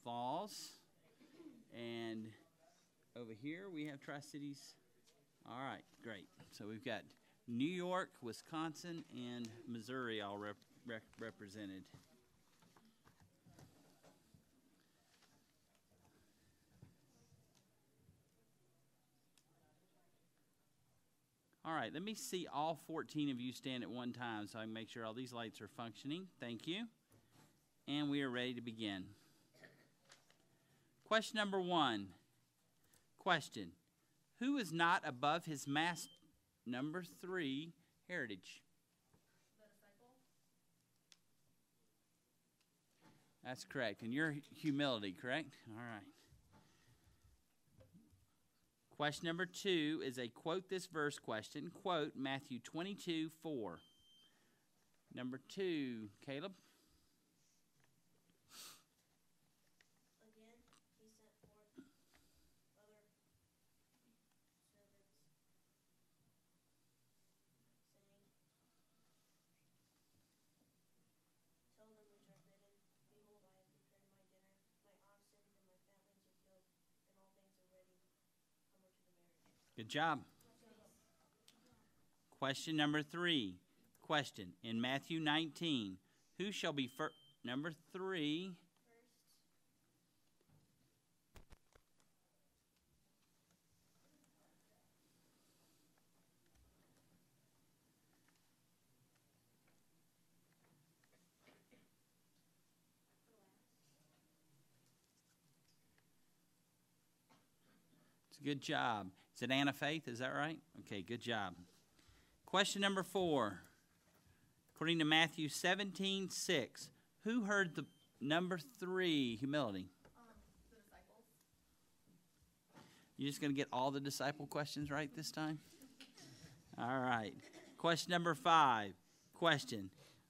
Falls. And over here we have Tri-Cities. All right, great. So we've got New York, Wisconsin, and Missouri all represented. All right, let me see all 14 of you stand at one time so I can make sure all these lights are functioning. Thank you. And we are ready to begin. Question number 1. Question. Who is not above his master? Number 3, heritage. The disciple. That's correct. And your humility, correct? All right. Question number 2 is a quote this verse question. Quote Matthew 22:4. Number 2, Caleb. Again, he sent forth other servants, saying, tell them which are bidden, behold, I have prepared my dinner, my oxen and my fatlings are killed, and all things are ready. Come unto the marriage. Good job. Question number 3. Question. In Matthew 19, who shall be first? Number 3. It's a good job. Is it Anna Faith? Is that right? Okay, good job. Question number 4. According to Matthew 17:6, who heard the number 3, humility? The disciples. You just going to get all the disciple questions right this time? All right. Question number 5. Question.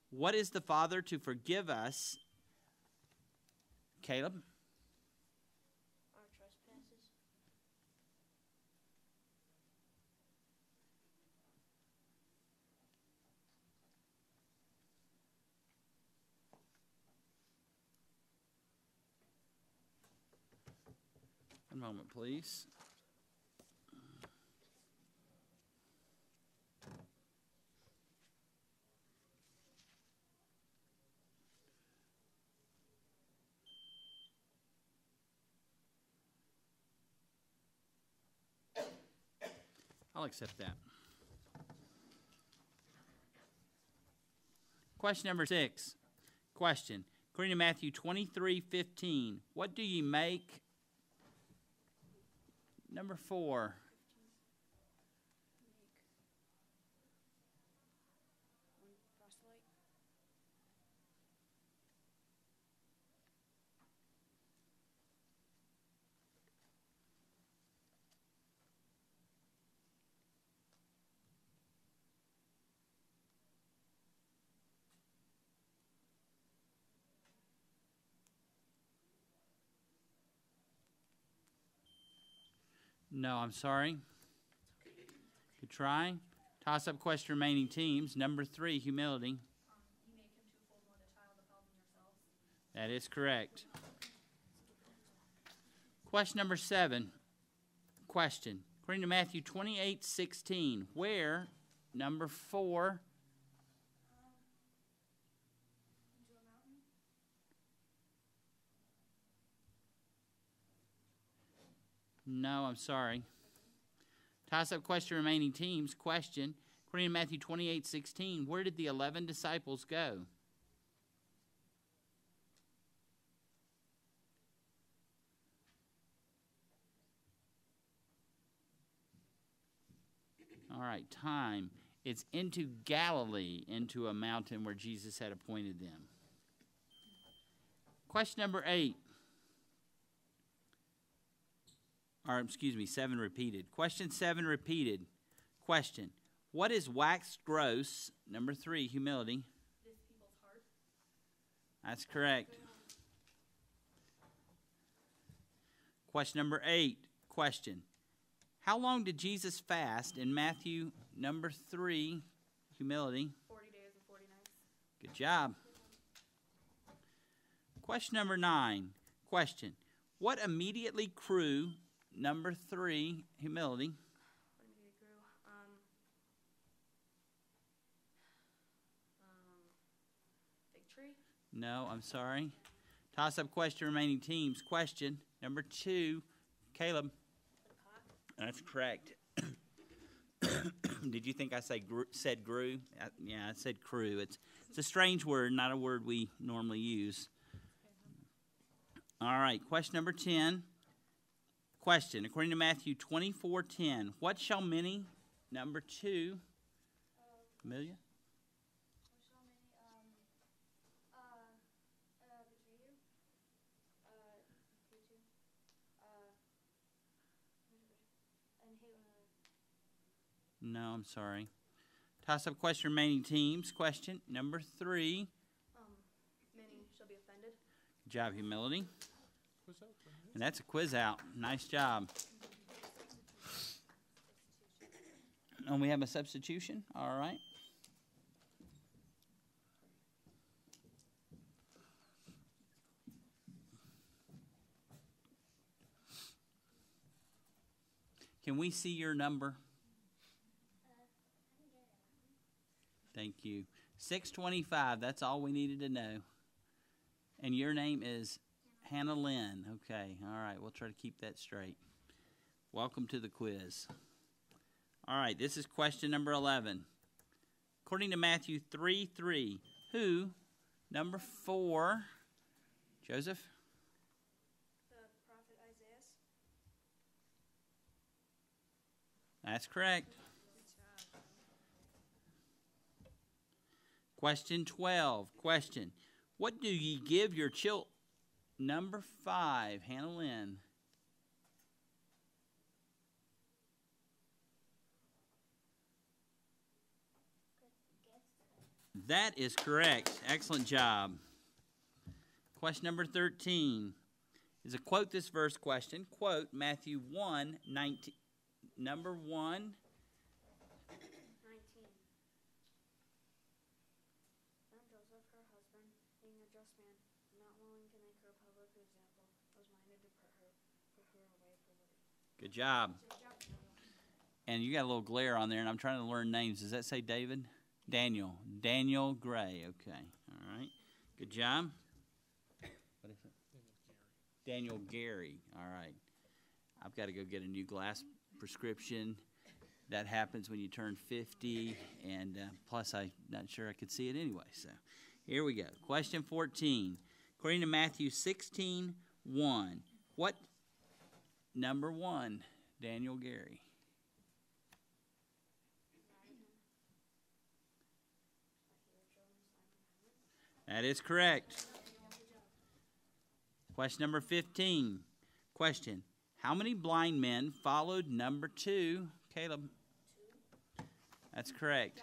What is the Father to forgive us? Caleb? Our trespasses. One moment, please. I'll accept that. Question number 6. Question. According to Matthew 23:15, what do you make? Number 4. One proselyte. No, I'm sorry. Good try. Toss-up question remaining teams. Number 3, humility. You make him twofold, one a child of helping yourselves. That is correct. Question number 7. Question. According to Matthew 28:16, where, number 4, Into a mountain. no, I'm sorry. Toss-up question remaining teams. Question. According to Matthew 28:16, where did the 11 disciples go? All right, time. It's into Galilee, into a mountain where Jesus had appointed them. Question number 8. Or, excuse me, 7 repeated. Question 7 repeated. Question. What is waxed gross? Number 3, humility. This people's heart. That's correct. Question number 8. Question. How long did Jesus fast in Matthew number 3, humility? 40 days and 40 nights. Good job. Question number 9. Question. What immediately grew, number 3, humility, What did it grew? Big tree. no, I'm sorry. Toss-up question, remaining teams. Question number 2, Caleb. The cock. That's correct. Did you think I said grew? Yeah, I said crew. It's a strange word, not a word we normally use. All right, question number 10. Question, according to Matthew 24:10, what shall many, number 2, Amelia? What shall many betray you? Hate you. And hate one another. No, I'm sorry. Toss-up question, remaining teams. Question number 3. Many shall be offended. Good job, humility. And that's a quiz out. Nice job. And we have a substitution. All right. Can we see your number? Thank you. 625. That's all we needed to know. And your name is Hannah Lynn. Okay. All right. We'll try to keep that straight. Welcome to the quiz. All right. This is question number 11. According to Matthew 3:3, who, number 4, Joseph? The prophet Isaiah. That's correct. Question 12. Question. What do ye give your children? Number 5, Hannah Lynn. That is correct. Excellent job. Question number 13 is a quote this verse question. Quote Matthew 1:19. Number 1. 19. Then Joseph, her husband, being a just man, not willing to make her a public example, was minded to put her away for life. Good job. And you got a little glare on there, and I'm trying to learn names. Does that say David? Daniel. Daniel Gray. Okay. All right. Good job. What is it? Daniel Gary. All right. I've got to go get a new glass prescription. That happens when you turn 50, and plus I'm not sure I could see it anyway. So here we go. Question 14. According to Matthew 16:1, what, number 1, Daniel Gary? That is correct. Question number 15. Question. How many blind men followed number 2? Caleb. That's correct.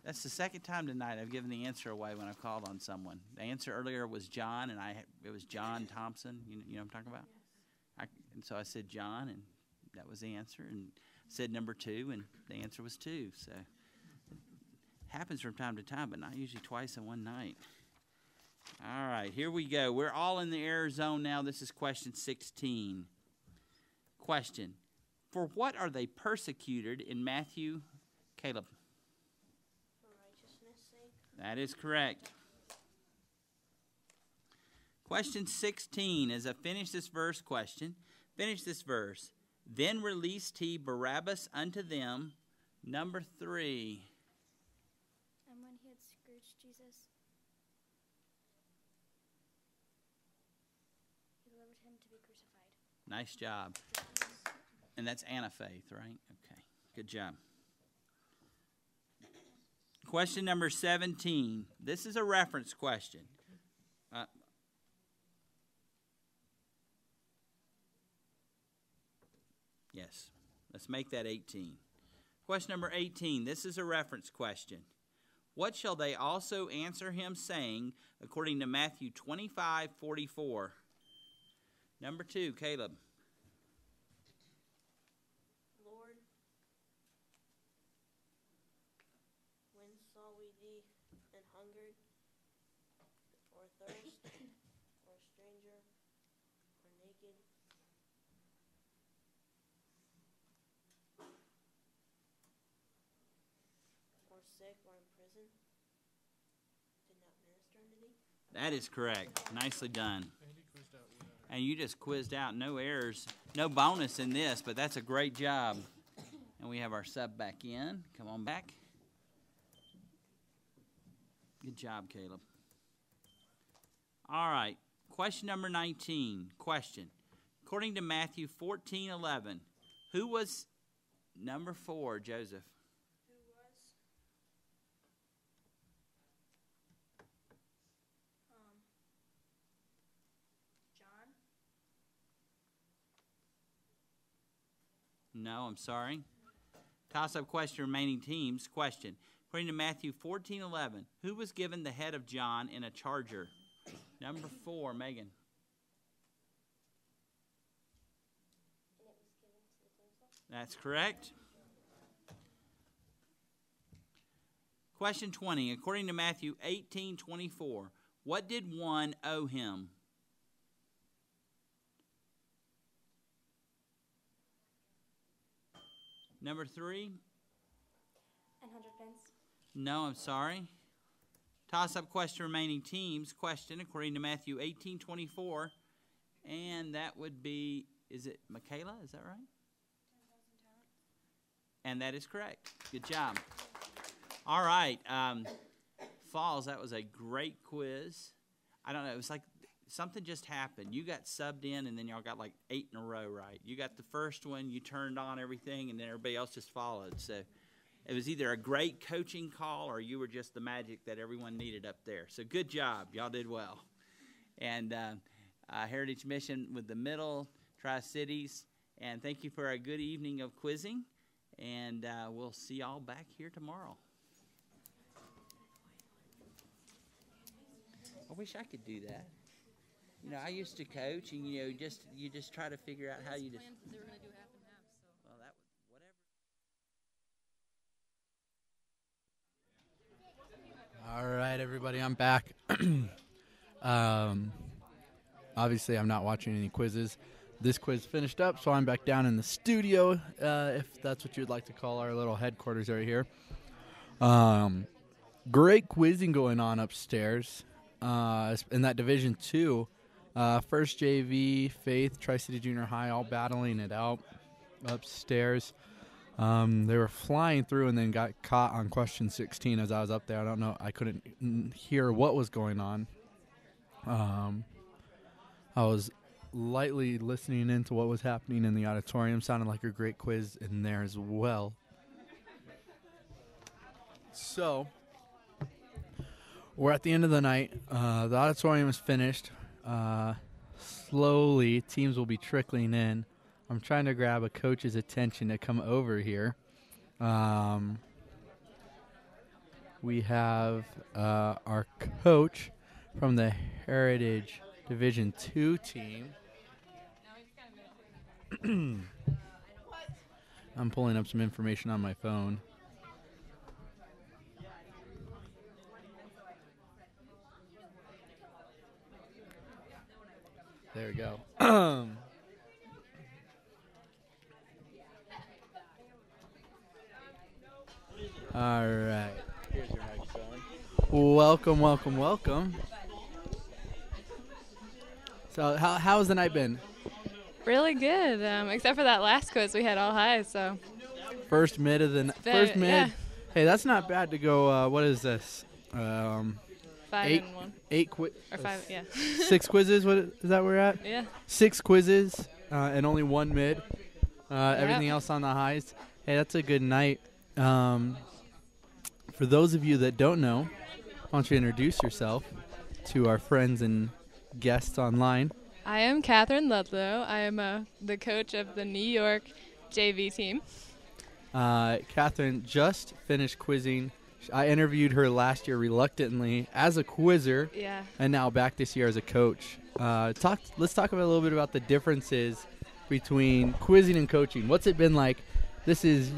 That's the second time tonight I've given the answer away when I've called on someone. The answer earlier was John, and it was John Thompson. You know what I'm talking about? And so I said John, and that was the answer. And I said number 2, and the answer was 2. So happens from time to time, but not usually twice in one night. All right, here we go. We're all in the error zone now. This is question 16. Question. For what are they persecuted in Matthew? Caleb. For righteousness' sake. That is correct. Question 16 is a finish this verse question. Finish this verse. Then released he Barabbas unto them. Number 3. And when he had scourged Jesus, he delivered him to be crucified. Nice job. And that's Anna Faith, right? Okay. Good job. Question number 17. This is a reference question. Yes. Let's make that 18. Question number 18. This is a reference question. What shall they also answer him, saying, according to Matthew 25:44? Number 2, Caleb. Lord, when saw we thee an hungered, or thirst, or a stranger, naked or sick or in prison did not minister unto thee? That is correct. Nicely done. And you just quizzed out. No errors. No bonus in this, but that's a great job. And we have our sub back in. Come on back. Good job, Caleb. All right. Question number 19. Question. According to Matthew 14:11, who was number 4, Joseph? Who was? John? No, I'm sorry. Toss-up question, remaining teams. Question. According to Matthew 14:11, who was given the head of John in a charger? Number 4, Megan. And it was given to the damsel. That's correct. Question 20. According to Matthew 18:24, what did one owe him? Number 3. And 100 pence. No, I'm sorry. Toss-up question, remaining teams. Question, according to Matthew 18:24, and that would be, is it Michaela? Is that right? 10,000 talents. And that is correct. Good job. All right. Falls, that was a great quiz. I don't know. It was like something just happened. You got subbed in, and then y'all got like 8 in a row right. You got the first one, you turned on everything, and then everybody else just followed. So it was either a great coaching call or you were just the magic that everyone needed up there. So good job. Y'all did well. And Heritage Mission with the Middle, Tri-Cities. And thank you for a good evening of quizzing. And we'll see y'all back here tomorrow. I wish I could do that. You know, I used to coach, and you just try to figure out how you just. They were going to do half and half, so. Well, that was whatever. All right, everybody, I'm back. Obviously, I'm not watching any quizzes. This quiz finished up, so I'm back down in the studio, if that's what you'd like to call our little headquarters right here. Great quizzing going on upstairs in that Division 2. First JV, Faith, Tri-City Junior High, all battling it out upstairs. They were flying through and then got caught on question 16 as I was up there. I don't know. I couldn't hear what was going on. I was lightly listening into what was happening in the auditorium. Sounded like a great quiz in there as well. So, we're at the end of the night. The auditorium is finished. Slowly, teams will be trickling in. I'm trying to grab a coach's attention to come over here. We have our coach from the Heritage Division 2 team. I'm pulling up some information on my phone. There we go. All right. Here's your microphone. Welcome, welcome, welcome. So how's the night been? Really good, except for that last quiz we had all highs, so. First mid of the first mid. Yeah. Hey, that's not bad to go. What is this? 5 eight, and 1. 8 quiz. Or 5, yeah. 6 quizzes. What is that? We're at? Yeah. 6 quizzes and only 1 mid. Everything else on the highs. Hey, that's a good night. For those of you that don't know, why don't you introduce yourself to our friends and guests online? I am Catherine Ludlow. I am the coach of the New York JV team. Catherine just finished quizzing. I interviewed her last year reluctantly as a quizzer, Yeah. and now back this year as a coach. Let's talk a little bit about the differences between quizzing and coaching. What's it been like? This is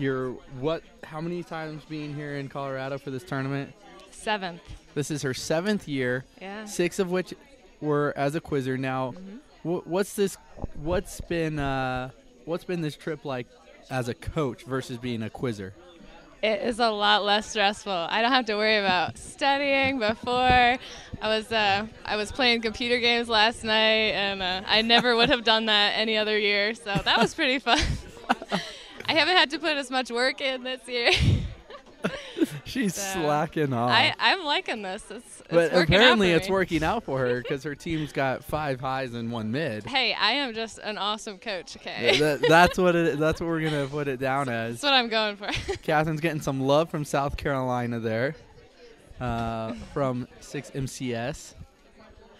how many times being here in Colorado for this tournament? 7th. This is her 7th year, Yeah. 6 of which were as a quizzer. Now, What's been this trip like as a coach versus being a quizzer? It is a lot less stressful. I don't have to worry about studying before. I was playing computer games last night, and I never would have done that any other year. So that was pretty fun. I haven't had to put as much work in this year. She's slacking off. I'm liking this. It's but working apparently out for it's me. working out for her because her team's got 5 highs and 1 mid. Hey, I am just an awesome coach, okay? That's what we're gonna put it down as. That's what I'm going for. Catherine's getting some love from South Carolina there, from 6MCS.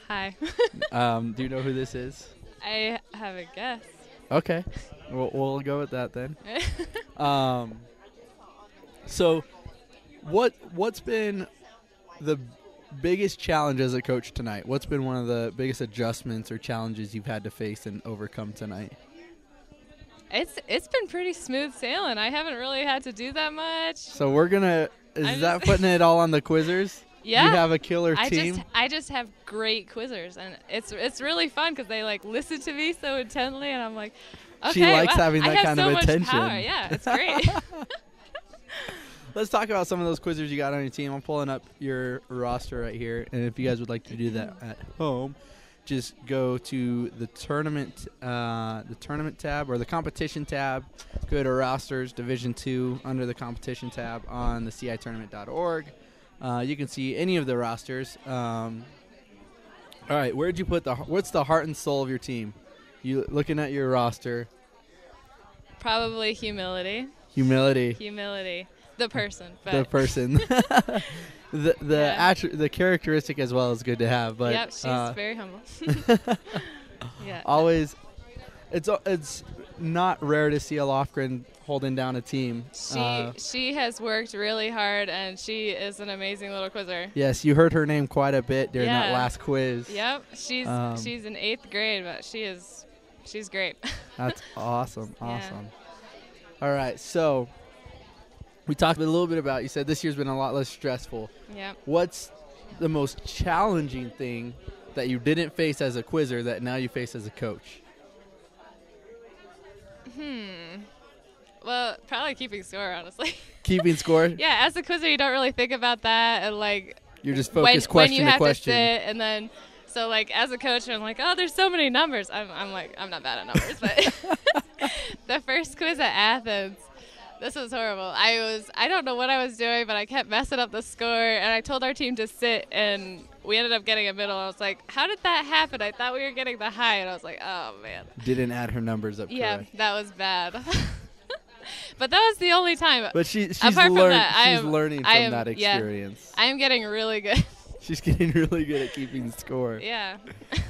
Hi. Do you know who this is? I have a guess. Okay, we'll go with that then. So, what's been the biggest challenge as a coach tonight? What's been one of the biggest adjustments or challenges you've had to face and overcome tonight? It's been pretty smooth sailing. I haven't really had to do that much. So we're gonna putting it all on the quizzers? Yeah. You have a killer team. I just have great quizzers, and it's really fun because they like listen to me so intently, and I'm like, okay, She likes wow, having that I have kind so of much attention. Power. Yeah, it's great. Let's talk about some of those quizzers you got on your team. I'm pulling up your roster right here, and if you guys would like to do that at home, just go to the tournament tab or the competition tab. Go to rosters, Division 2, under the competition tab on the CI2015.org. You can see any of the rosters. All right, where'd you put what's the heart and soul of your team? You looking at your roster? Probably humility. Humility. The person. But The person. the characteristic as well is good to have. But yep, she's very humble. Yeah. Always, it's not rare to see a Lofgren holding down a team. She has worked really hard, and she is an amazing little quizzer. Yes, you heard her name quite a bit during that last quiz. Yep, she's in 8th grade, but she's great. That's awesome. Yeah. Awesome. All right, so we talked a little bit about, you said this year's been a lot less stressful. Yep. What's the most challenging thing that you didn't face as a quizzer that now you face as a coach? Well, probably keeping score, honestly. Keeping score? Yeah, as a quizzer, you don't really think about that, and like You're just focused when question you to have question. to sit, and then so like as a coach, I'm like, oh, there's so many numbers. I'm like, I'm not bad at numbers, but the first quiz at Athens, this was horrible. I don't know what I was doing, but I kept messing up the score, and I told our team to sit, and we ended up getting a middle. I was like, how did that happen? I thought we were getting the high, and I was like, oh man. Didn't add her numbers up Yeah, correct. that was bad. But that was the only time. But she's Apart from learning that, from that experience. I am getting really good. She's getting really good at keeping score. Yeah.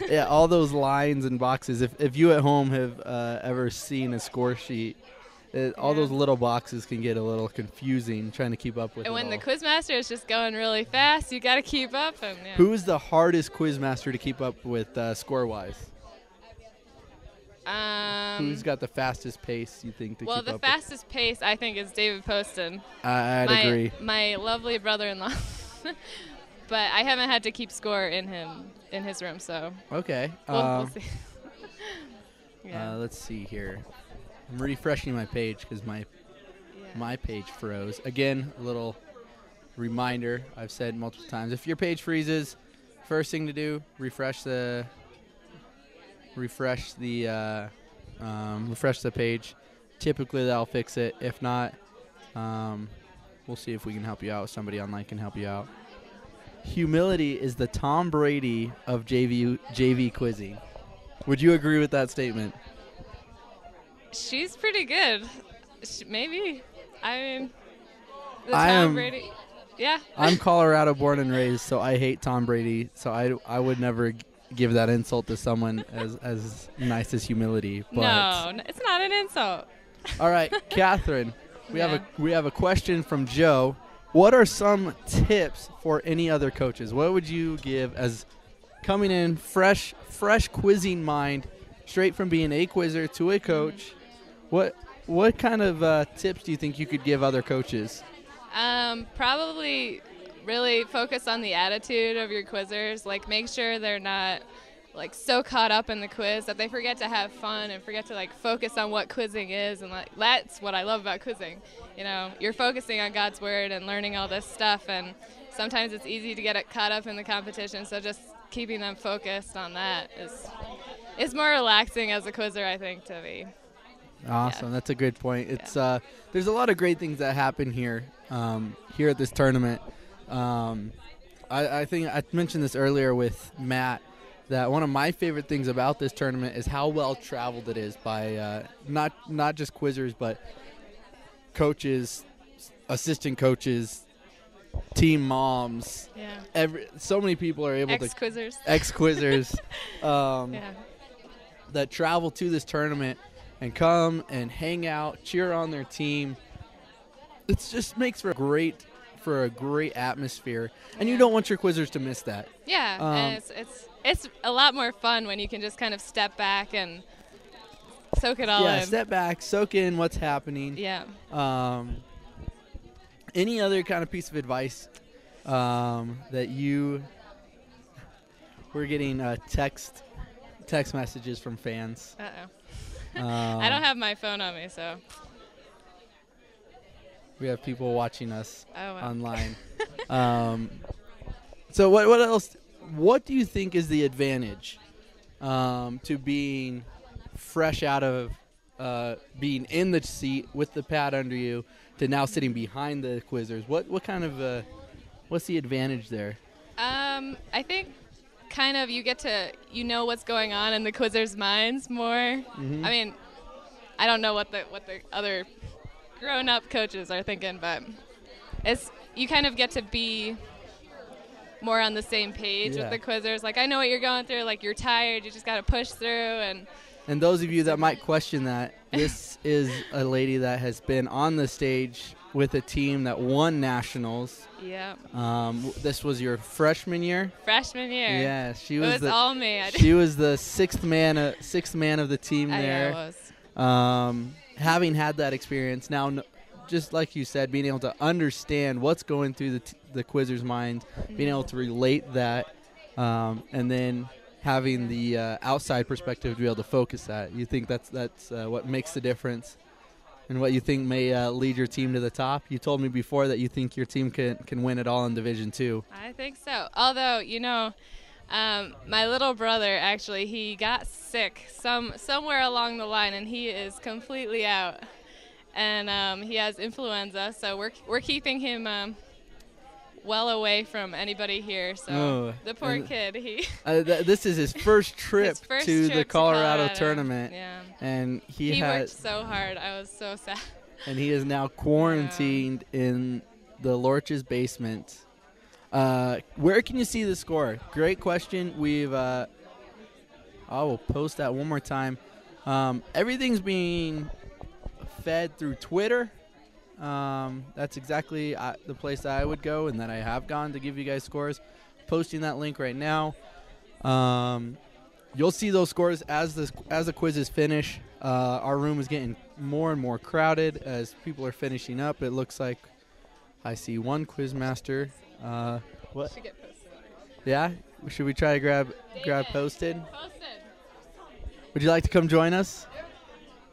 Yeah, all those lines and boxes. If you at home have ever seen a score sheet, all those little boxes can get a little confusing trying to keep up with And it when all. the quizmaster is just going really fast, you got to keep up. And yeah. Who is the hardest quizmaster to keep up with score-wise? Who's got the fastest pace, you think, to keep up the fastest pace, I think, is David Poston. I'd agree. My lovely brother-in-law. But I haven't had to keep score in his room, so. Okay. We'll see. Yeah. Let's see here. I'm refreshing my page because my page froze. Again, a little reminder I've said multiple times. If your page freezes, first thing to do, refresh the page. Typically that'll fix it. If not, we'll see if we can help you out. Somebody online can help you out. Humility is the Tom Brady of JV quizzing. Would you agree with that statement? She's pretty good. Maybe. I mean, the I Tom am- Brady. Yeah. I'm Colorado born and raised, so I hate Tom Brady. So I would never give that insult to someone as nice as humility. But No, it's not an insult. all right, Catherine, we Yeah. have a question from Joe. What are some tips for any other coaches? What would you give as coming in fresh quizzing mind, straight from being a quizzer to a coach? What kind of tips do you think you could give other coaches? Probably really focus on the attitude of your quizzers. Like, make sure they're not like so caught up in the quiz that they forget to have fun and forget to like focus on what quizzing is. And like that's what I love about quizzing. You know, you're focusing on God's word and learning all this stuff, and sometimes it's easy to get it caught up in the competition. So just keeping them focused on that is more relaxing as a quizzer, I think, to be. Awesome. Yeah. That's a good point. It's there's a lot of great things that happen here here at this tournament. I think I mentioned this earlier with Matt, that one of my favorite things about this tournament is how well traveled it is by not just quizzers, but coaches, assistant coaches, team moms. Yeah. So many people are able Ex-quizzers. Ex-quizzers Yeah. that travel to this tournament and come and hang out, cheer on their team. It just makes for a great atmosphere, and you don't want your quizzers to miss that. Yeah, and it's a lot more fun when you can just kind of step back and soak it all in. Yeah, step back, soak in what's happening. Yeah. Any other kind of piece of advice that we're getting text messages from fans. I don't have my phone on me, so. We have people watching us online. So what else? What do you think is the advantage to being fresh out of being in the seat with the pad under you to now sitting behind the quizzers? What kind of what's the advantage there? I think kind of you get to know what's going on in the quizzers' minds more. Mm-hmm. I mean, I don't know what the other grown-up coaches are thinking, but you kind of get to be more on the same page with the quizzers. Like, I know what you're going through. Like, you're tired. You just got to push through. And those of you that might question that, this is a lady that has been on the stage with a team that won nationals. Yeah. This was your freshman year? Freshman year. Yeah, it was all me. She was the sixth man of the team there. Yeah, it was. Having had that experience, now, just like you said, being able to understand what's going through the quizzer's mind, being able to relate that, and then having the outside perspective to be able to focus that. You think that's what makes the difference, and what you think may lead your team to the top? You told me before that you think your team can win it all in Division II. I think so. Although, my little brother, actually, he got sick somewhere along the line, and he is completely out. And he has influenza, so we're keeping him well away from anybody here. So the poor kid, this is his first trip to the Colorado tournament. Yeah. And he worked so hard. I was so sad. And he is now quarantined in the Lorch's basement. Where can you see the score? Great question. I will post that one more time. Everything's being fed through Twitter. That's exactly the place that I would go and that I have gone to give you guys scores. Posting that link right now. You'll see those scores as the quizzes finish. Our room is getting more and more crowded as people are finishing up. It looks like I see one quizmaster. What? Should get posted. Yeah? Should we try to grab posted? Posted. Would you like to come join us?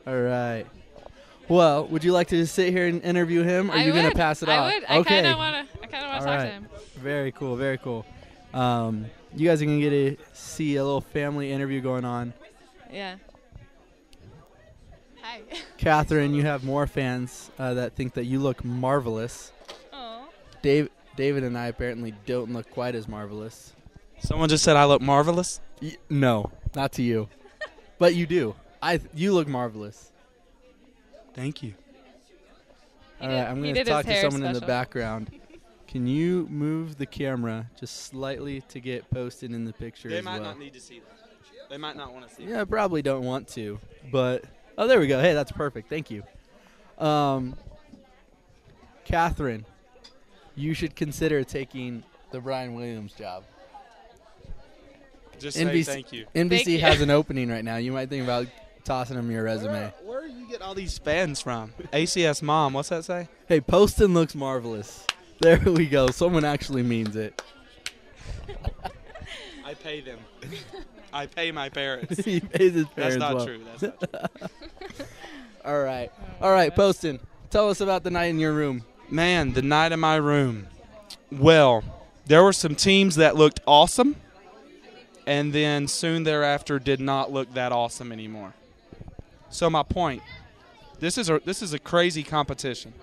All right. Well, would you like to sit here and interview him, or are you going to pass it off? I would. Okay. I kind of want to talk to him. Very cool, very cool. You guys are going to get to see a little family interview going on. Yeah. Hi. Catherine, you have more fans that think that you look marvelous. Aw. David and I apparently don't look quite as marvelous. Someone just said I look marvelous? No, not to you. But you do. You look marvelous. Thank you. All right, I'm going to talk to someone in the background. Can you move the camera just slightly to get posted in the picture as well? They might not need to see that. They might not want to see that. Yeah, probably don't want to. But, oh, there we go. Hey, that's perfect. Thank you. Catherine, you should consider taking the Brian Williams job. Just say thank you. NBC has an opening right now. You might think about tossing him your resume. Where do you get all these fans from? ACS Mom, what's that say? Hey, Poston looks marvelous. There we go. Someone actually means it. I pay them. I pay my parents. He pays his parents That's not well. true. That's not true. All right, Poston. Tell us about the night in your room. Man, the night in my room. Well, there were some teams that looked awesome, and then soon thereafter did not look that awesome anymore. So my point, this is a crazy competition.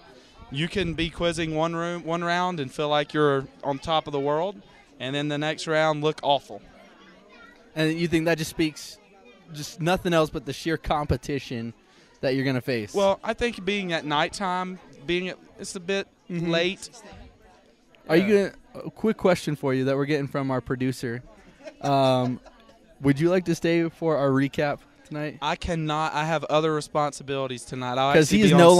You can be quizzing one round and feel like you're on top of the world, and then the next round look awful. And you think that just speaks just nothing else but the sheer competition that you're going to face? Well, I think being at nighttime, it's a bit late. Are you going to – a quick question for you that we're getting from our producer. Would you like to stay for our recap tonight? I cannot. I have other responsibilities tonight. Because he is no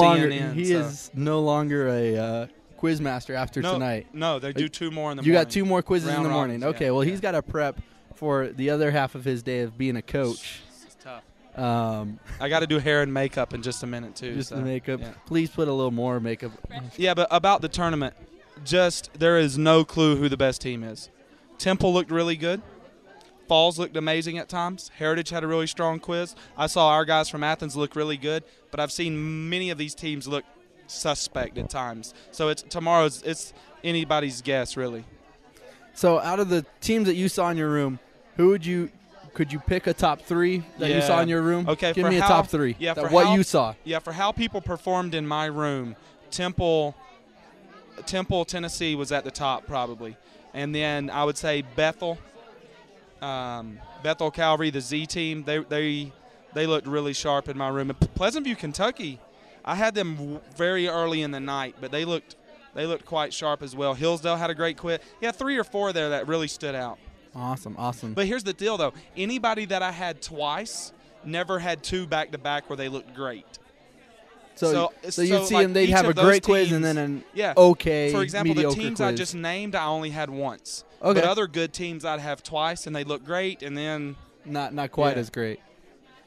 longer a quiz master after tonight. No, they do 2 more in the You morning. got 2 more quizzes in the morning. robins, Okay, yeah, well, yeah. he's got to prep for the other half of his day of being a coach. It's tough. I got to do hair and makeup in just a minute, too. Just so, the makeup. Yeah. Please put a little more makeup. Yeah, but about the tournament, there is no clue who the best team is. Temple looked really good. Falls looked amazing at times. Heritage had a really strong quiz. I saw our guys from Athens look really good, but I've seen many of these teams look suspect at times. So it's anybody's guess, really. So out of the teams that you saw in your room, could you pick a top 3 that you saw in your room? Okay, give me a top 3. Yeah, you saw. Yeah, for how people performed in my room, Temple, Tennessee was at the top probably, and then I would say Bethel Calvary, the Z team. They looked really sharp in my room. And Pleasant View, Kentucky, I had them very early in the night, but they looked quite sharp as well. Hillsdale had a great quiz. Yeah, 3 or 4 there that really stood out. Awesome. But here's the deal, though. Anybody that I had twice never had 2 back-to-back where they looked great. So you'd see like them, they'd each have a of those great quiz teams- and then an yeah. okay, For example, the mediocre teams quiz. I just named, I only had once. Okay. But other good teams I'd have twice, and they look great, and then not quite Yeah. as great.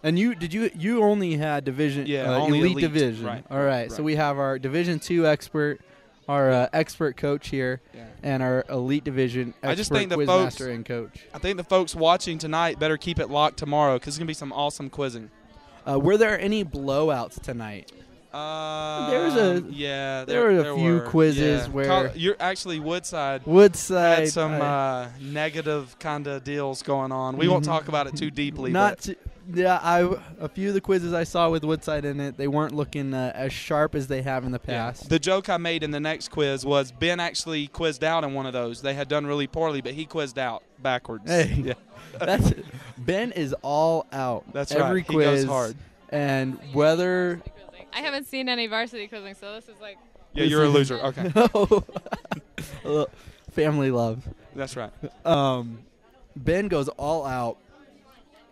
And you only had division only elite elite. division. Right. All right. So we have our Division 2 expert, our expert coach here, Yeah. and our elite division expert I just think the quiz folks- master and coach. I think the folks watching tonight better keep it locked tomorrow because it's going to be some awesome quizzing. Were there any blowouts tonight? There were a few quizzes where you're actually Woodside Woodside had some negative kind of deals going on. We won't talk about it too deeply. but a few of the quizzes I saw with Woodside in it, they weren't looking as sharp as they have in the yeah. past. The joke I made in the next quiz was Ben actually quizzed out in one of those. They had done really poorly, but he quizzed out backwards. Hey, yeah. Ben is all out. That's every right. quiz, He goes hard. And whether I haven't seen any varsity quizzing, so this is like. Yeah, you're a loser. Okay, family love. that's right. Ben goes all out,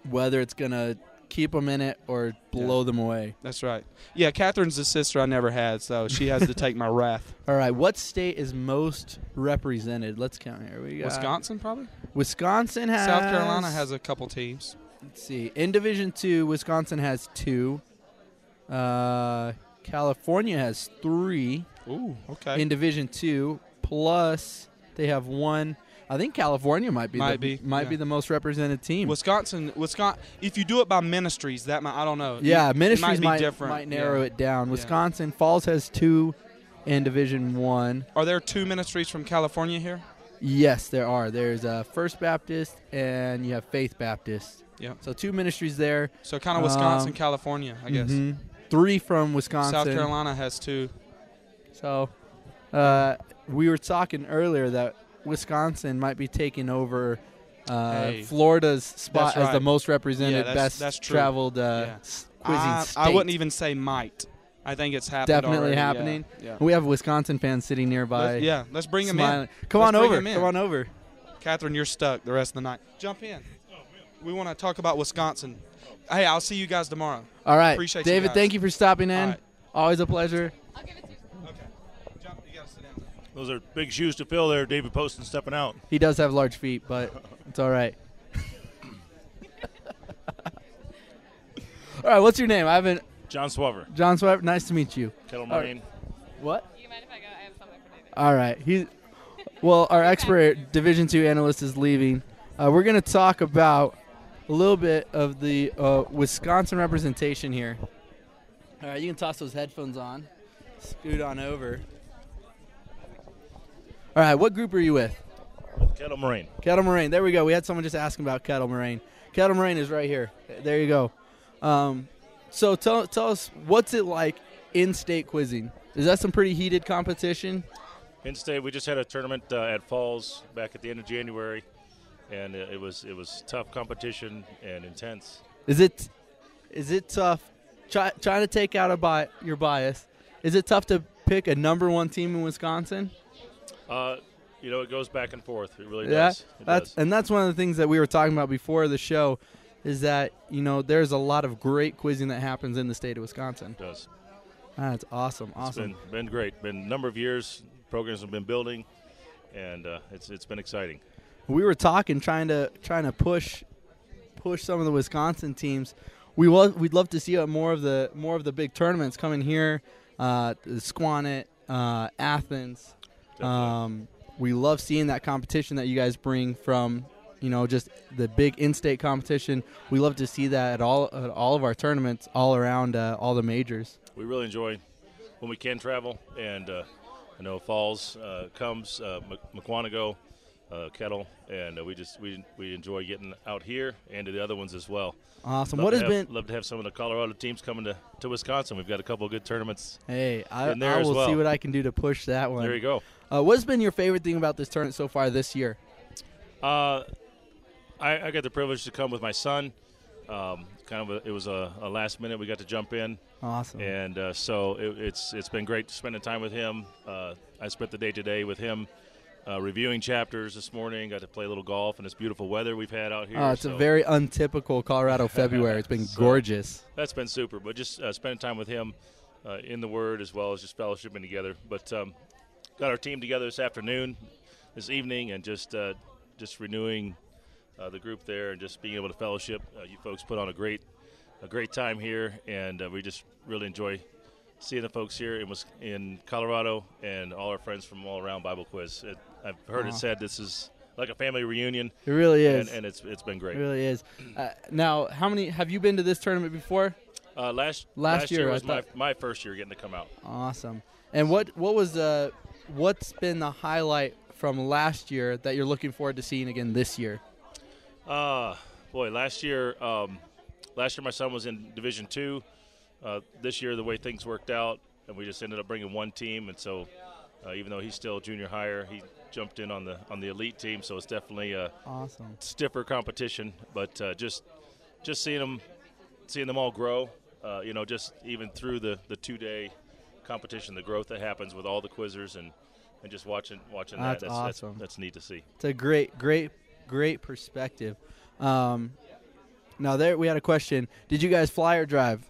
whether it's gonna keep them in it or blow them away. That's right. Yeah, Catherine's the sister I never had, so she has to take my wrath. All right, what state is most represented? Let's count here. We got Wisconsin, probably. Wisconsin has. South Carolina has a couple teams. Let's see. In Division 2, Wisconsin has 2. California has 3 Ooh, okay. in Division 2. Plus, they have 1. I think California might be the most represented team. Wisconsin. If you do it by ministries, that might, I don't know. Yeah, ministries it might be different. might narrow Yeah. it down. Yeah. Wisconsin Falls has 2 in Division 1. Are there 2 ministries from California here? Yes, there are. There's First Baptist and you have Faith Baptist. Yeah. So 2 ministries there. So kind of Wisconsin, California, I guess. 3 from Wisconsin. South Carolina has 2. So we were talking earlier that Wisconsin might be taking over Florida's spot That's as the right. most represented, that's best true. traveled Yeah. quizzing state. I wouldn't even say might. I think it's happened Definitely already, happening. Yeah. We have Wisconsin fans sitting nearby. Let's bring them smiling. in. Come Let's on bring over. 'em in. Come on over. Catherine, you're stuck the rest of the night. Jump in. We want to talk about Wisconsin. Hey, I'll see you guys tomorrow. All right. Appreciate you David, guys. thank you for stopping in. All right. Always a pleasure. I'll give it to you. Okay. Jump. You got to sit down. Those are big shoes to fill there, David Poston stepping out. He does have large feet, but it's all right. All right, what's your name? I haven't. John Swaver, John Swift. Nice to meet you. Kettle All right. Marine. What? You mind if I go? I have something for David. All right. Well, our expert Division 2 analyst is leaving. We're going to talk about a little bit of the Wisconsin representation here. All right, you can toss those headphones on. Scoot on over. All right, what group are you with? Kettle Moraine. Kettle Moraine. There we go. We had someone just asking about Kettle Moraine. Kettle Moraine is right here. There you go. So tell us, what's it like in-state quizzing? Is that some pretty heated competition? In-state, we just had a tournament at Falls back at the end of January, and it was tough competition and intense. Is it tough? Trying to take out your bias. Is it tough to pick a number one team in Wisconsin? It goes back and forth. It really does. And that's one of the things that we were talking about before the show, is that there's a lot of great quizzing that happens in the state of Wisconsin. It does. That's awesome. It's been great. Been a number of years. Programs have been building, and it's been exciting. We were talking, trying to push some of the Wisconsin teams. We'd love to see more of the big tournaments coming here, Squannet, Athens. We love seeing that competition that you guys bring from, just the big in-state competition. We love to see that at all of our tournaments, all around all the majors. We really enjoy when we can travel, and I know Falls comes, McQuantico, Kettle, and we enjoy getting out here and to the other ones as well. Awesome. Love to have some of the Colorado teams coming to Wisconsin. We've got a couple of good tournaments. Hey, I as will well. see what I can do to push that one. There you go. What's been your favorite thing about this tournament so far this year? I got the privilege to come with my son. It was a last minute. We got to jump in. Awesome. And so it's been great spending time with him. I spent the day today with him. Reviewing chapters this morning, got to play a little golf, and it's beautiful weather we've had out here. It's a very untypical Colorado February. It's been gorgeous. That's been super, but just spending time with him in the Word as well as just fellowshipping together. But got our team together this evening, and just renewing the group there and just being able to fellowship. You folks put on a great time here, and we just really enjoy seeing the folks here in Colorado and all our friends from all around Bible Quiz. I've heard it said this is like a family reunion. It really is. And it's been great. It really is. Now, how many have you been to this tournament before? Last year was my first year getting to come out. Awesome. And what's been the highlight from last year that you're looking forward to seeing again this year? Last year my son was in Division II. This year, the way things worked out, and we just ended up bringing one team, and so even though he's still junior higher, he jumped in on the elite team. So it's definitely a awesome, stiffer competition. But just seeing them all grow, just even through the 2-day competition, the growth that happens with all the quizzers and just watching that's that. Awesome. That's neat to see. It's a great perspective. Now there we had a question. Did you guys fly or drive?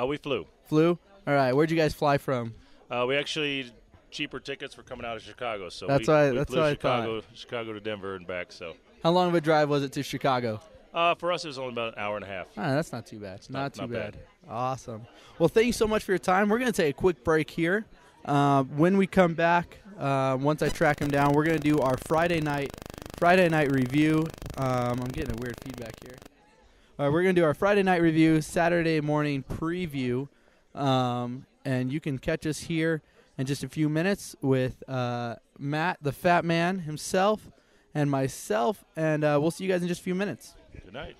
We flew. Flew? All right. Where'd you guys fly from? We actually cheaper tickets for coming out of Chicago. So that's we what flew I thought. Chicago to Denver and back. So how long of a drive was it to Chicago? For us, it was only about an hour and a half. That's not too bad. Not too bad. Bad. Awesome. Well, thank you so much for your time. We're going to take a quick break here. When we come back, once I track him down, we're going to do our Friday night review. I'm getting a weird feedback here. We're going to do our Friday night review, Saturday morning preview, and you can catch us here in just a few minutes with Matt, the Fat Man himself, and myself, and we'll see you guys in just a few minutes. Good night.